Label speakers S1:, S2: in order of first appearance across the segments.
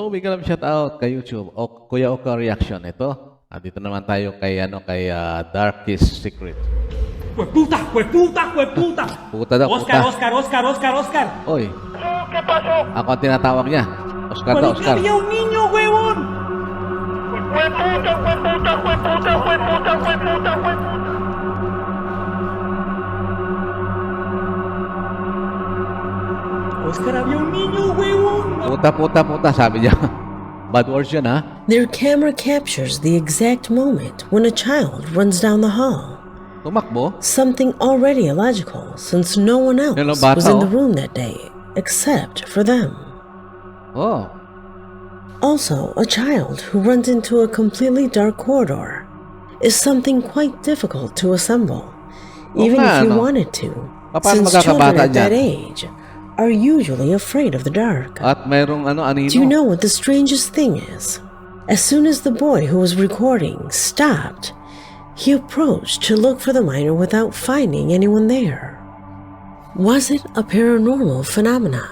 S1: bigyan lang shout out kay YouTube. O, Kuya Oka Reaction ito. Dito naman tayo kay Darkest Secret.
S2: ¡Hueputa! ¡Hueputa! ¡Hueputa!
S1: Puta daw,
S2: Oscar,
S1: puta.
S2: Oscar, Oscar, Oscar, Oscar.
S1: Oy,
S3: ¿Qué pasó?
S1: ako ang tinatawag niya. Oscar daw,
S2: Pero que
S1: Oscar.
S2: había un niño, huevón.
S3: ¡Hueputa, hueputa, hueputa, hueputa, hueputa, hueputa!
S2: Oscar, había un niño, huevón.
S1: Puta, puta, puta, sabi niya. Bad words yun, ha?
S4: Their camera captures the exact moment when a child runs down the hall.
S1: Tumakbo.
S4: Something already illogical since no one else
S1: Hello, bata,
S4: was in the
S1: oh.
S4: room that day except for them.
S1: Oh,
S4: Also, a child who runs into a completely dark corridor is something quite difficult to assemble, even if you
S1: no?
S4: wanted to,
S1: Paano
S4: since children
S1: magkakabata
S4: at that
S1: dyan?
S4: age are usually afraid of the dark.
S1: at mayroong anino.
S4: Do you know what the strangest thing is? As soon as the boy who was recording stopped, he approached to look for the miner without finding anyone there. Was it a paranormal phenomena?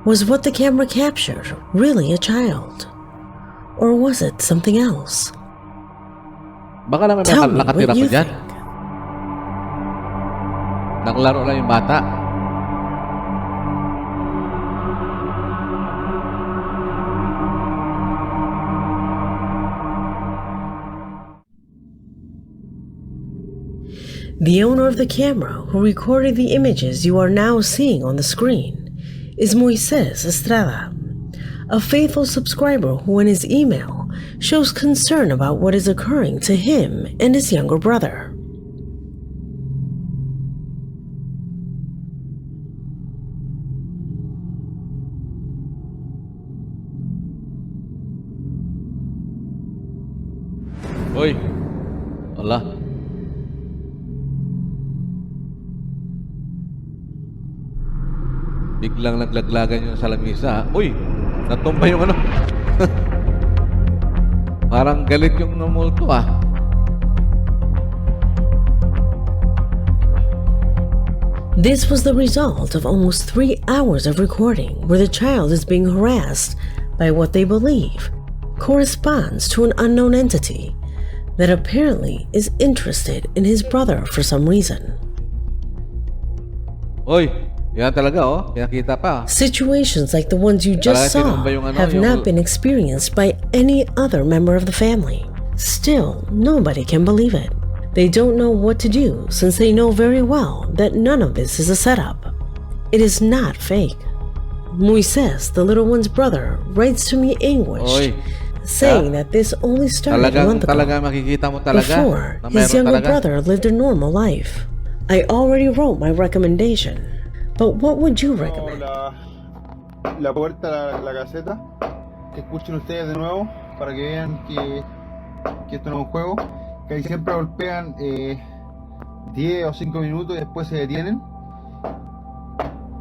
S4: Was what the camera captured really a child? Or was it something else?
S1: Baka naman
S4: Tell me
S1: nakatira
S4: what
S1: pa
S4: you
S1: dyan.
S4: think.
S1: Naglaro lang yung bata.
S4: The owner of the camera who recorded the images you are now seeing on the screen is Moises Estrada, a faithful subscriber who in his email shows concern about what is occurring to him and his younger brother.
S1: Uy, wala. Biglang naglaglagan yung salamisa. Uy, natumba yung ano. Parang galit yung namulto, ah.
S4: This was the result of almost 3 hours of recording where the child is being harassed by what they believe corresponds to an unknown entity that apparently is interested in his brother for some reason.
S1: Uy, yan talaga, oh. Pinakita pa.
S4: Situations like the ones you just
S1: Talaga
S4: saw
S1: tinumba yung
S4: have
S1: yung-
S4: not been experienced by any other member of the family. Still, nobody can believe it. They don't know what to do since they know very well that none of this is a setup. It is not fake. Moises, the little one's brother, writes to me anguished,
S1: Oy,
S4: saying that this only started a month ago,
S1: talaga makikita mo talaga
S4: before
S1: na
S4: his
S1: meron
S4: younger
S1: talaga.
S4: brother lived a normal life. I already wrote my recommendation, but what would you recommend?
S5: La puerta, la caseta, que escuchen ustedes de nuevo para que vean que esto no es un juego, que ahí siempre golpean 10 o 5 minutos y después se detienen.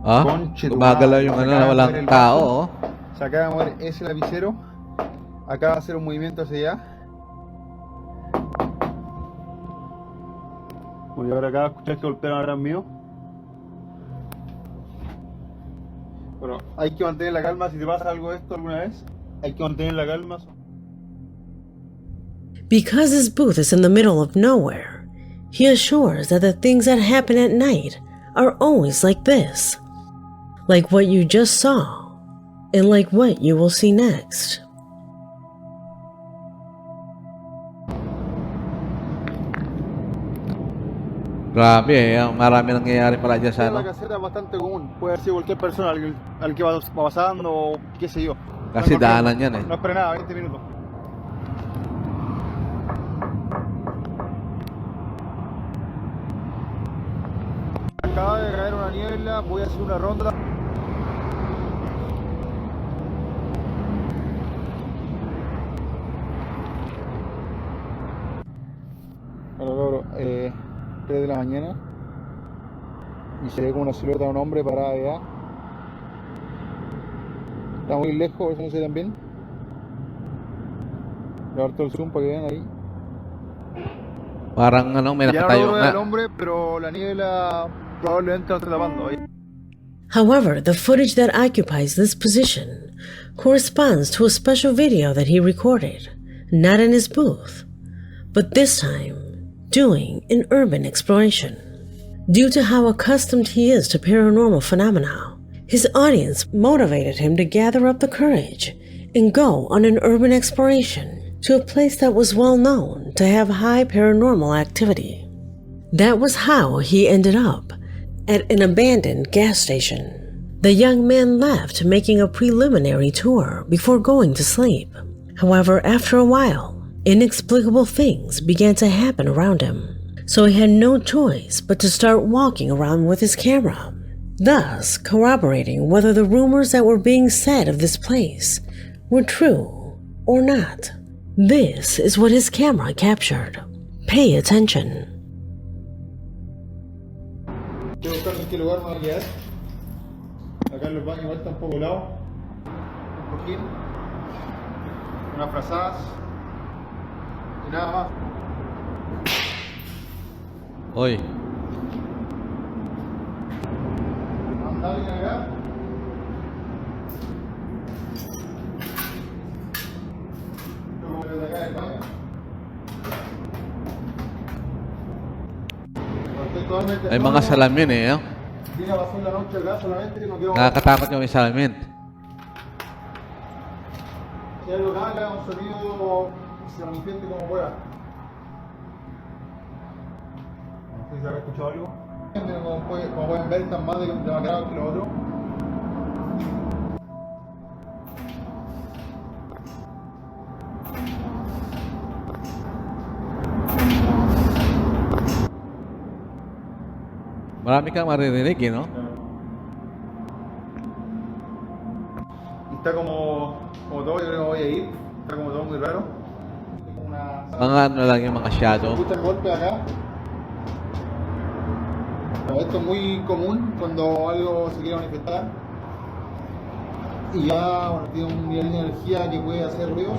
S1: Ah,
S5: Conche tu
S1: gumagalaw
S5: madre,
S1: yung
S5: se
S1: ano,
S5: acaba de
S1: walang
S5: mover el
S1: tao,
S5: vaso,
S1: oh.
S5: se acaba de mover ese lapicero, acaba de hacer un movimiento hacia allá. Voy a ver acá, escuchar que golpearon atrás mío. Bueno, hay que mantener la calma. Si te pasa algo de esto alguna vez, hay que mantener la calma.
S4: Because his booth is in the middle of nowhere, he assures that the things that happen at night are always like this. Like what you just saw, and like what you will see next.
S1: Grabe, marami nangyayari pala dyan sa
S5: La
S1: ano.
S5: caseta es bastante común. Puede haber sido cualquier persona al que va pasando o qué sé yo.
S1: Kasi
S5: No,
S1: daanan yan, eh.
S5: No espere nada, 20 minutos. Acaba de caer una niebla, voy a hacer una ronda. Bueno, cabrón, 3 de la mañana y se ve como una silueta de un hombre parada allá. Está muy lejos, por eso no se ve tan bien. Voy a dar todo el zoom para que vean ahí.
S1: Parang ano, may
S5: Ya no
S1: nakatayo
S5: logro ver
S1: nga.
S5: al hombre, pero la niebla probablemente lo está tapando. Ahí.
S4: However, the footage that occupies this position corresponds to a special video that he recorded, not in his booth, but this time doing an urban exploration. Due to how accustomed he is to paranormal phenomena, his audience motivated him to gather up the courage and go on an urban exploration to a place that was well known to have high paranormal activity. That was how he ended up at an abandoned gas station. The young man left, making a preliminary tour before going to sleep. However, after a while, inexplicable things began to happen around him, so he had no choice but to start walking around with his camera, thus corroborating whether the rumors that were being said of this place were true or not. This is what his camera captured. Pay attention.
S5: Estoy buscando en qué lugar me voy a quedar. Acá en los baños igual está un poco helado. Un cojín. Unas frazadas. Y nada más.
S1: Oy,
S5: ¿Anda alguien acá? Yo como desde acá del baño. Estoy totalmente
S1: may mga
S5: solo.
S1: salamin eh. Oh.
S5: Vine a pasar la noche acá solamente que no quiero...
S1: Nakakatakot yung may salamin.
S5: Si hay algo acá, que haga un sonido que se manifieste como pueda. No sé si habrá escuchado algo. Como pueden ver, están más demacrados que los otros.
S1: Marami kang maririnig, eh, no?
S5: Y está como todo, yo creo que voy a ir. Está como todo muy raro. Como una...
S1: Mga ano lang yung mga
S5: Se
S1: shadow.
S5: escucha el golpe acá. Pero esto es muy común cuando algo se quiere manifestar. Y ya bueno, tiene un nivel de energía que puede hacer ruidos.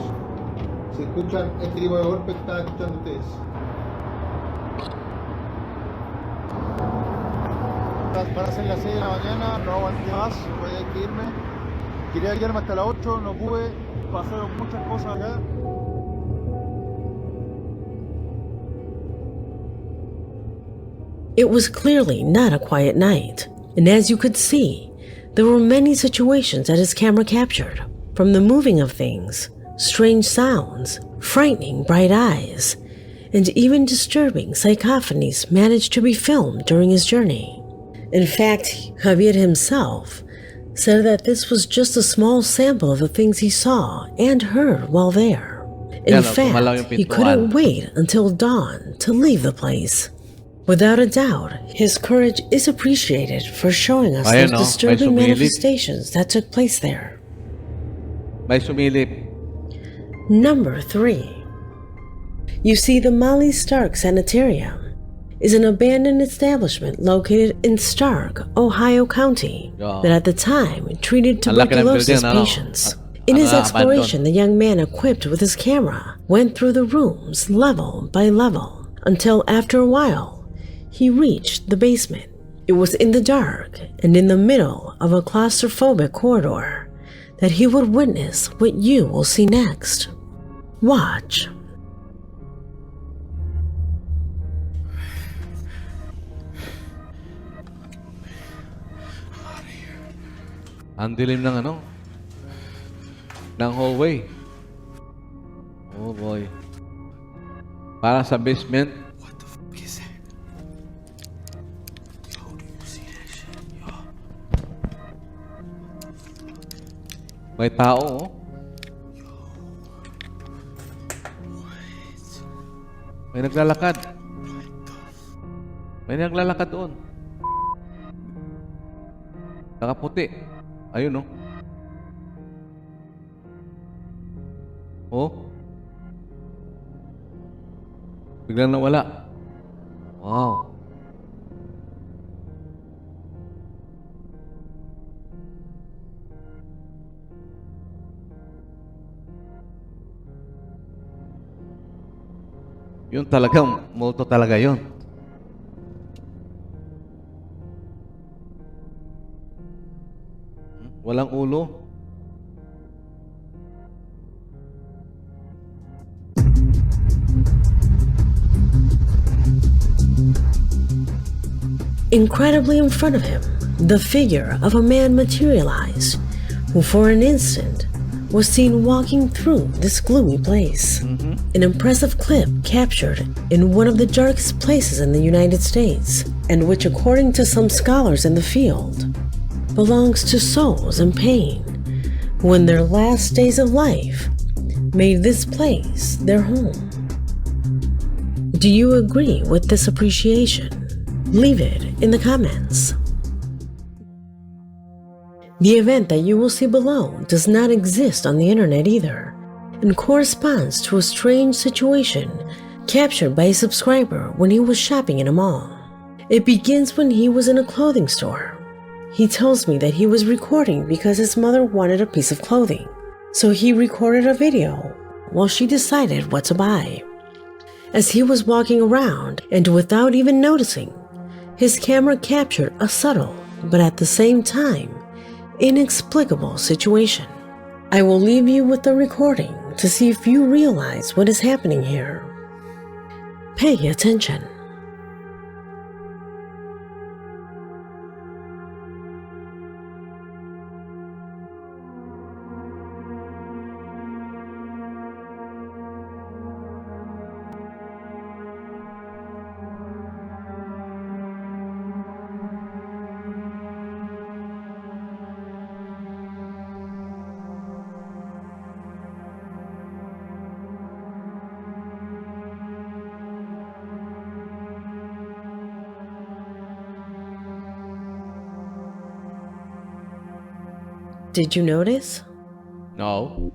S5: Se escuchan este tipo de golpes que están escuchando ustedes. Van a ser las 6 de la mañana, no aguanté más, voy a que irme. Quería quedarme hasta las 8, no pude, pasaron muchas cosas acá.
S4: It was clearly not a quiet night, and as you could see, there were many situations that his camera captured, from the moving of things, strange sounds, frightening bright eyes, and even disturbing cacophonies managed to be filmed during his journey. In fact, Javier himself said that this was just a small sample of the things he saw and heard while there. In
S1: Yan, gumalaw yung
S4: fact, he
S1: pintuan.
S4: couldn't wait until dawn to leave the place. Without a doubt, his courage is appreciated for showing us
S1: Ayun,
S4: those
S1: no? May
S4: disturbing
S1: sumilip.
S4: manifestations that took place there.
S1: May sumilip.
S4: Number 3. You see, the Molly Stark Sanitarium is an abandoned establishment located in Stark, Ohio County,
S1: Yeah.
S4: that at the time treated
S1: Ang laki ng
S4: tuberculosis
S1: building, ano?
S4: patients. In his
S1: Abandoned.
S4: exploration, the young man equipped with his camera went through the rooms level by level until after a while he reached the basement. It was in the dark and in the middle of a claustrophobic corridor that he would witness what you will see next. Watch.
S1: Ang dilim ng ano? Ng hallway. Oh boy. Parang sa basement.
S6: What the fuck is that? Yo, do you see that shit? Yo.
S1: May tao, oh. May naglalakad. May naglalakad doon. Nakaputi. Ayun, oh. Oh. Biglang nawala. Wow. Yun talagang multo talaga yun. Walang ulo.
S4: Incredibly in front of him, the figure of a man materialized, who for an instant was seen walking through this gloomy place. An impressive clip captured in one of the darkest places in the United States, and which, according to some scholars in the field, belongs to souls in pain, who in their last days of life made this place their home. Do you agree with this appreciation? Leave it in the comments. The event that you will see below does not exist on the internet either, and corresponds to a strange situation captured by a subscriber when he was shopping in a mall. It begins when he was in a clothing store. He tells me that he was recording because his mother wanted a piece of clothing, so he recorded a video while she decided what to buy. As he was walking around, and without even noticing, his camera captured a subtle, but at the same time, inexplicable situation. I will leave you with the recording to see if you realize what is happening here. Pay attention. Did you notice?
S1: No.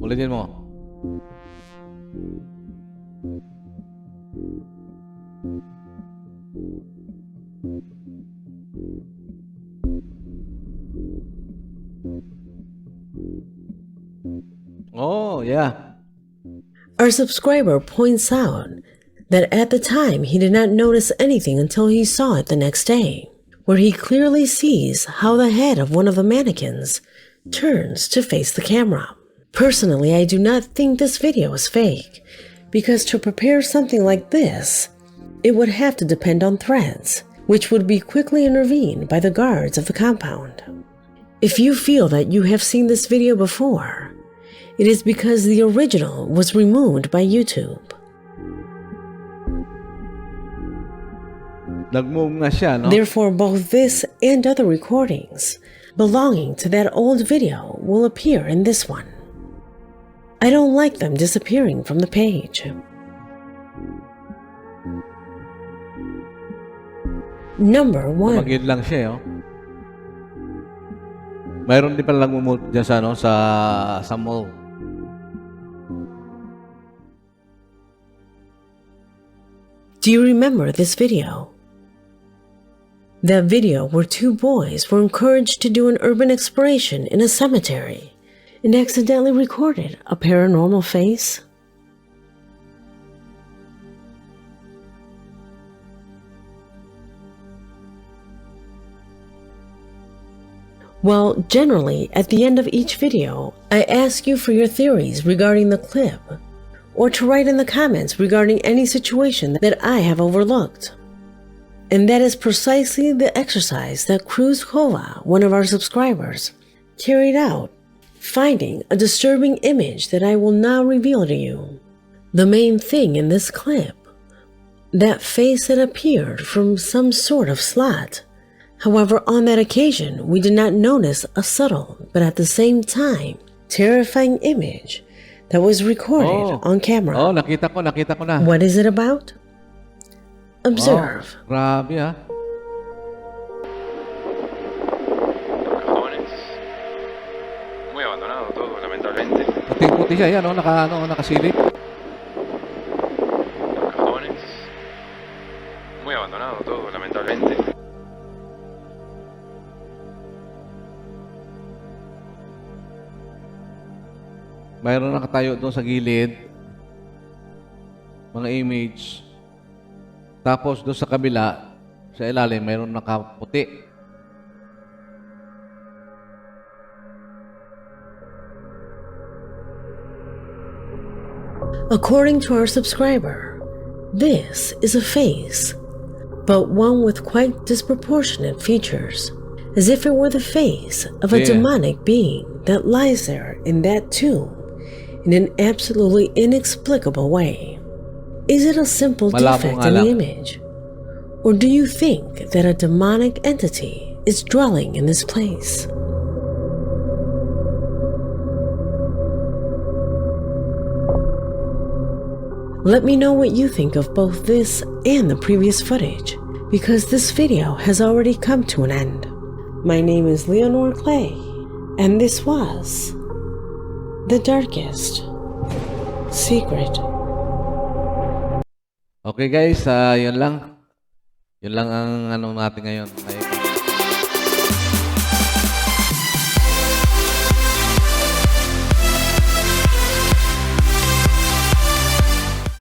S1: Ulitin mo. Oh, yeah.
S4: Our subscriber points out that at the time he did not notice anything until he saw it the next day, where he clearly sees how the head of one of the mannequins turns to face the camera. Personally, I do not think this video is fake, because to prepare something like this, it would have to depend on threats, which would be quickly intervened by the guards of the compound. If you feel that you have seen this video before, it is because the original was removed by YouTube.
S1: Nag-move na siya, no?
S4: Therefore, both this and other recordings belonging to that old video will appear in this one. I don't like them disappearing from the page. Number 1.
S1: Magid lang siya, oh. Mayroon din pala nagmumulot dyan sa, ano, sa mall.
S4: Do you remember this video? That video where two boys were encouraged to do an urban exploration in a cemetery and accidentally recorded a paranormal face? Well, generally, at the end of each video, I ask you for your theories regarding the clip, or to write in the comments regarding any situation that I have overlooked. And that is precisely the exercise that Cruz Kova, one of our subscribers, carried out, finding a disturbing image that I will now reveal to you. The main thing in this clip, that face that appeared from some sort of slot. However, on that occasion, we did not notice a subtle, but at the same time, terrifying image that was recorded on camera.
S1: Oh, nakita ko na.
S4: What is it about? Observe.
S1: Oh, grabe, ah.
S7: Cajones. Muy abandonado todo, lamentablemente.
S1: Puting-puti siya, yan, oh, nakasilip.
S7: Cajones. Muy abandonado todo, lamentablemente.
S1: Mayroon nakatayo doon sa gilid. Mga image. Tapos doon sa kabila, sa ilalim, mayroon nakaputi.
S4: According to our subscriber, this is a face, but one with quite disproportionate features, as if it were the face of a
S1: Yeah.
S4: demonic being that lies there in that tomb in an absolutely inexplicable way. Is it a simple
S1: Malabo
S4: defect
S1: nga
S4: in the
S1: lang.
S4: image? Or do you think that a demonic entity is dwelling in this place? Let me know what you think of both this and the previous footage, because this video has already come to an end. My name is Leonore Clay, and this was The Darkest Secret.
S1: Okay guys, yun lang. Yun lang ang ano natin ngayon.